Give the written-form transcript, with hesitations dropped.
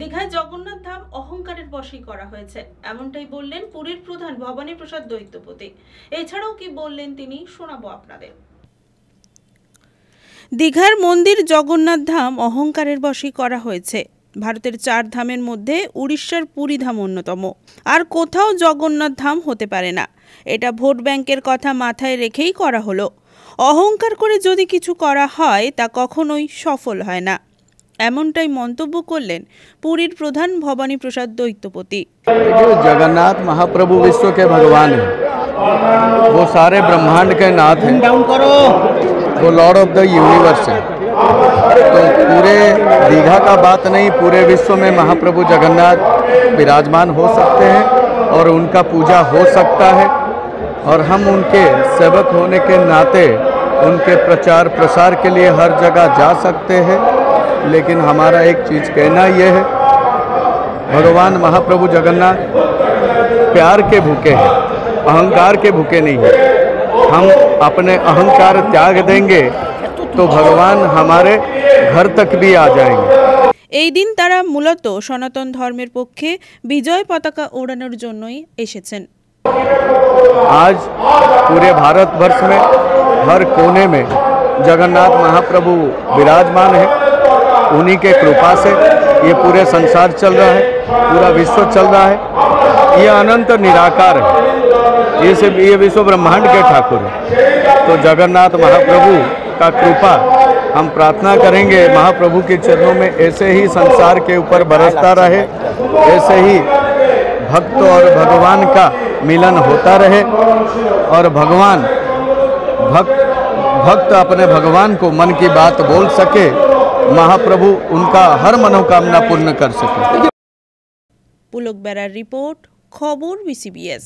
দীঘায় জগন্নাথ ধাম অহংকারের বশেই করা হয়েছে, এমনটাই বললেন পুরীর প্রধান ভবানী প্রসাদ দৈত্যপতি। এছাড়াও কি বললেন তিনি শোনাবো আপনাদের। দীঘার মন্দির জগন্নাথ ধাম অহংকারের বশেই করা হয়েছে। ভারতের 4 ধামের মধ্যে উড়িষ্যার পুরী ধাম অন্যতম। আর কোথাও জগন্নাথ ধাম হতে পারে না। এটা ভোট ব্যাংকের কথা মাথায় রেখেই করা হলো। অহংকার করে যদি কিছু করা হয় তা কখনোই সফল হয় না, এমনটাই মন্তব্য করলেন পুরীর প্রধান ভবানী प्रसाद দৈত্যপতি। जगन्नाथ महाप्रभु विश्व के भगवान हैं, वो सारे ब्रह्मांड के नाथ हैं, वो लॉर्ड ऑफ द यूनिवर्स है। तो पूरे दीघा का बात नहीं, पूरे विश्व में महाप्रभु जगन्नाथ विराजमान हो सकते हैं और उनका पूजा हो सकता है। और हम उनके सेवक होने के नाते उनके प्रचार प्रसार के लिए हर जगह जा सकते हैं। लेकिन हमारा एक चीज़ कहना यह है, भगवान महाप्रभु जगन्नाथ प्यार के भूखे हैं, अहंकार के भूखे नहीं हैं। हम अपने अहंकार त्याग देंगे तो भगवान हमारे घर तक भी आ जाएंगे। এই দিন তারা মূলত সনাতন ধর্মের পক্ষে বিজয় পতাকা ওড়ানোর জন্যই এসেছেন। आज पूरे भारतवर्ष में हर कोने में जगन्नाथ महाप्रभु विराजमान है। उन्हीं के कृपा से ये पूरे संसार चल रहा है, पूरा विश्व चल रहा है। ये अनंत निराकार है, ये विश्व ब्रह्मांड के ठाकुर है। तो जगन्नाथ महाप्रभु का कृपा हम प्रार्थना करेंगे, महाप्रभु के चरणों में ऐसे ही संसार के ऊपर बरसता रहे, ऐसे ही भक्त और भगवान का मिलन होता रहे और भक्त अपने भगवान को मन की बात बोल सके, महाप्रभु उनका हर मनोकामना पूर्ण कर सके। पुलक बेरार रिपोर्ट, खबर BCBS।